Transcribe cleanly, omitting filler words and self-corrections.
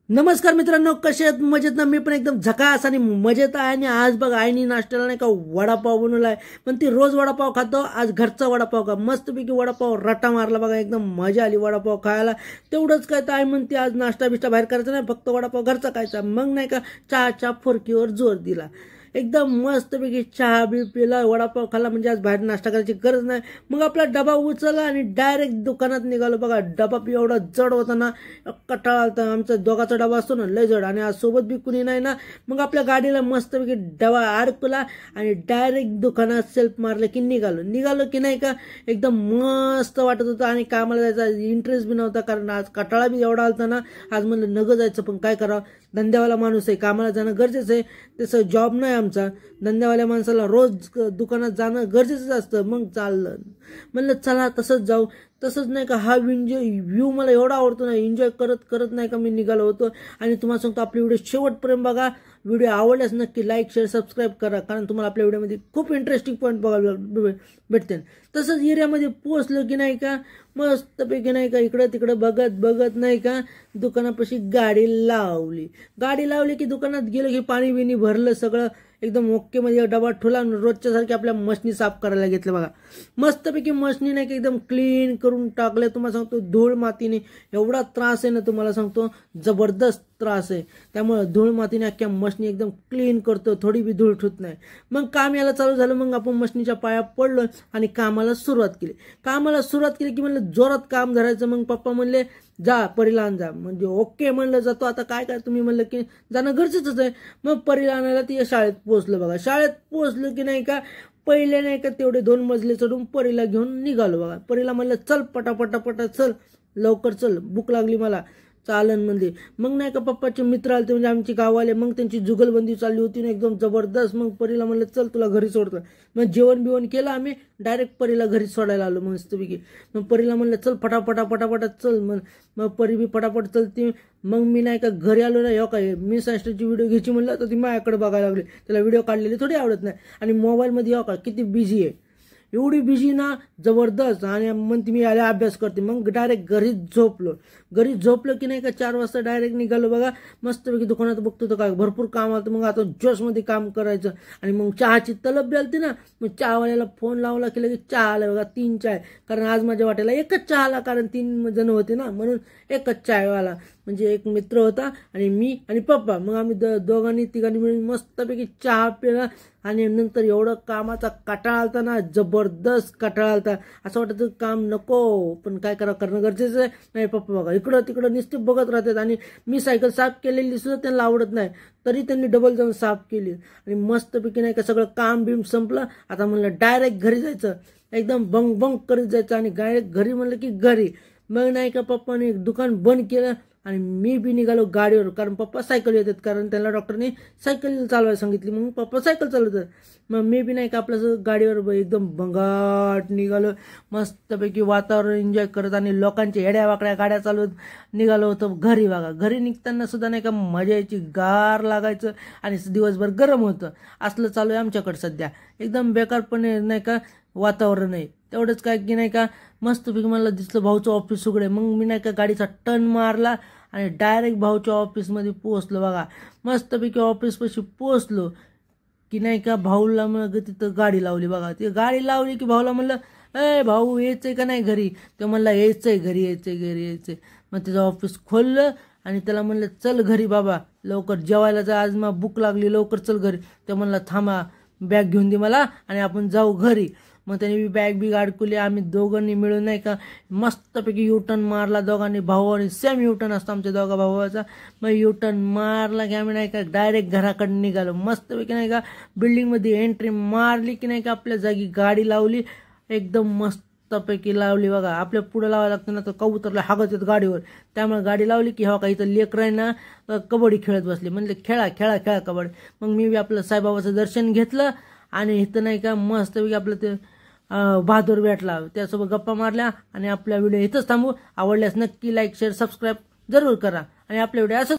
नमस्कार मित्रांनो, कसे आहेत? मजेत ना? मी पण एकदम झकास आणि मजेत आहे. आणि आज बघ आईनी नाश्त्याला नाही का वडापाव बनवलाय. पण ती रोज वडापाव खातो, आज घरचा वडापाव का मस्तपैकी वडापाव रटा मारला बघा. एकदम मजा आली वडापाव खायला. तेवढंच काय तर आई म्हणते आज नाश्ता बिष्टा बाहेर करायचा नाही, फक्त वडापाव घरचा खायचा. मग नाही का चहाच्या फुरकीवर जोर दिला. एकदम मस्तपैकी चहा बी पिला, वडापाव खाल्ला. म्हणजे आज बाहेर नाश्ता करायची गरज नाही. मग आपला डबा उचलला आणि डायरेक्ट दुकानात निघालो बघा. डबा एवढा जड होता ना, कटाळा आलता. आमचा दोघाचा डबा असतो ना, लय जड. आणि आज सोबत बी कुणी नाही ना. मग आपल्या गाडीला मस्तपैकी डबा अडकला आणि डायरेक्ट दुकानात सेल्फ मारलं की निघालो की नाही का एकदम मस्त वाटत होतं. आणि कामाला जायचा इंटरेस्ट बी नव्हता, कारण आज कटाळा बी एवढा आलता ना. आज म्हणलं नगं जायचं, पण काय करावं, धंद्यावाला माणूस आहे, कामाला जाणं गरजेचं आहे. तसं जॉब नाही आमचा. धंद्यावाल्या माणसाला रोज दुकानात जाणं गरजेचंच असतं. मग चाललं, म्हणलं चला तसंच जाऊ. तसंच नाही का हा व्ह्यू मला एवढा आवडतो ना, एन्जॉय करत करत नाही का मी निघालो होतो. आणि तुम्हाला सांगतो, आपली व्हिडिओ शेवटपर्यंत बघा. व्हिडिओ आवडल्यास नक्की लाईक शेअर सबस्क्राईब करा, कारण तुम्हाला आपल्या व्हिडिओमध्ये खूप इंटरेस्टिंग पॉईंट बघायला भेटते. तसंच एरियामध्ये पोहोचलो की नाही का मस्तपैकी नाही का इकडं तिकडं बघत बघत नाही का दुकानापाशी गाडी लावली की दुकानात गेलो की पाणी बिणी भरलं, सगळं एकदम ओके मध्ये डबा ठेवला. रोजच्या सारखे आपल्या मशनी साफ करायला घेतलं बघा. मस्तपैकी मशनी नाही का एकदम क्लीन करून टाकलं. तुम्हाला सांगतो धूळ मातीने एवढा त्रास आहे ना, तुम्हाला सांगतो जबरदस्त त्रास आहे. त्यामुळे धूळ मातीने अख्ख्या मशनी एकदम क्लीन करतो, थोडी बी धूळ ठुत नाही. मग काम यायला चालू झालं. मग आपण मशनीच्या पाया पडलो आणि कामाला सुरुवात केली की म्हणलं जोरात काम धरायचं. मग पप्पा म्हणले जा परीला आण जा. म्हणजे ओके म्हणलं, जातो. आता काय तुम्ही म्हणलं की जाणं गरजेचंच आहे. मग परीला आणायला ती शाळेत पोहोचलो बघा. शाळेत पोहोचलो की नाही का पहिले नाही का तेवढे 2 मजले चढून परीला घेऊन निघालो बघा. परीला म्हणलं चल पटापटा चल, लवकर चल, भूक लागली मला, चालन म्हणजे. मग नाही का पप्पाचे मित्र आले, म्हणजे आमचे गाववाले. मग त्यांची जुगलबंदी चालली होती ना एकदम जबरदस्त. मग परीला म्हणलं चल तुला घरी सोडतो. मग जेवण बिवण केलं आम्ही, डायरेक्ट परीला घरी सोडायला आलो मस्तपैकी. मग परीला म्हणलं चल फटाफट चल. मग परी बी फटाफट चलती. मग मी नाही का घरी आलो ना, हो काय मी सायस्टरची व्हिडिओ घ्यायची म्हणलं तर ती माझ्याकडे बघायला लागली. त्याला व्हिडिओ काढलेली थोडी आवडत नाही. आणि मोबाईलमध्ये हो का किती बिझी आहे, एवढी बिझी ना जबरदस्त. आणि म्हणते मी आल्या अभ्यास करते. मग डायरेक्ट घरी झोपलो की नाही का 4 वाजता डायरेक्ट निघालो बघा. मस्तपैकी दुकानात बघतो तर काय भरपूर काम आलं. मग आता जोशमध्ये काम करायचं. आणि मग चहाची तलब बी आलती ना, मग चहावाल्याला फोन लावला की लगेच चहा आला बघा. 3 चाय, कारण आज माझ्या वाट्याला एकच चहा आला, कारण 3 जण होते ना, म्हणून एकच चाय आला. म्हणजे एक मित्र होता आणि मी आणि पप्पा. मग आम्ही तिघांनी मिळून मस्तपैकी चहा पिला. आणि नंतर एवढं कामाचा कटाळा आलता ना, जबरदस्त कटाळा आलता. असं वाटतं काम नको, पण काय करणं गरजेचं आहे. नाही पप्पा बघा इकडं तिकडं नुसते बघत राहतात. आणि मी सायकल साफ केलेली सुद्धा त्यांना आवडत नाही, तरी त्यांनी डबल जाऊन साफ केली. आणि मस्तपैकी नाही का सगळं काम बिम संपलं. आता म्हणलं डायरेक्ट घरी जायचं, एकदम बंग करीत जायचं. आणि डायरेक्ट घरी म्हणलं की घरी. मग नाही का पप्पाने दुकान बंद केलं आणि मी बी निघालो गाडीवर, कारण पप्पा सायकल येतात, कारण त्यांना डॉक्टरने सायकल चालवायला सांगितली. मग पप्पा सायकल चालवतात. मग मी बी नाही का आपलं गाडीवर एकदम भंगाट निघालो, मस्तपैकी वातावरण एन्जॉय करत. आणि लोकांच्या येड्या वाकड्या गाड्या चालवत निघालो होतो घरी बघा. घरी निघताना सुद्धा नाही का मजा यायची, गार लागायचं आणि दिवसभर गरम होतं. असलं चालू आहे आमच्याकडे सध्या. एकदम बेकारपणे नाही का वातावरण आहे. तेवढंच काय की नाही का मस्तपैकी मला दिसलं भाऊचं ऑफिस उघडे. मग मी नाही का गाडीचा टर्न मारला आणि डायरेक्ट भाऊच्या ऑफिसमध्ये पोहोचलो बघा. मस्तपैकी ऑफिसपाशी पोहोचलो की नाही का भाऊला मग तिथं गाडी लावली बघा. ती गाडी लावली की भाऊला म्हणलं ए भाऊ यायचंय का नाही घरी. तो म्हणला यायचंय घरी यायचंय. मग तिचं ऑफिस खोललं आणि त्याला म्हणलं चल घरी बाबा, लवकर जेवायला जा, आज मला भूक लागली, लवकर चल घरी. तो म्हणला थांबा, बॅग घेऊन दे मला आणि आपण जाऊ घरी. मग त्याने बॅग बी अडकवली. आम्ही दोघांनी मिळून नाही का मस्तपैकी युटर्न मारला दोघांनी. भाऊ आणि सेम युटर्न असतो आमच्या दोघा भावाचा. मग युटर्न मारला की आम्ही नाही का डायरेक्ट घराकडे निघालो. मस्तपैकी नाही का बिल्डिंगमध्ये एंट्री मारली की नाही का आपल्या जागी गाडी लावली, एकदम मस्तपैकी लावली बघा. आपल्या पुढे लावायला लागतं ना, तर कबूतरला हागत येत गाडीवर. त्यामुळे गाडी लावली की हो का इथं लेकरं आहे ना कबड्डी खेळत बसले. म्हणले खेळा कबड्डी. मग मी आपलं साईबाबाचं दर्शन घेतलं आणि इथं नाही का मस्तपैकी आपलं ते बहादूर भेटला, त्यासोबत गप्पा मारल्या. आणि आपला व्हिडिओ इथंच थांबू. आवडल्यास नक्की लाईक शेअर सबस्क्राईब जरूर करा. आणि आपल्या व्हिडिओ असं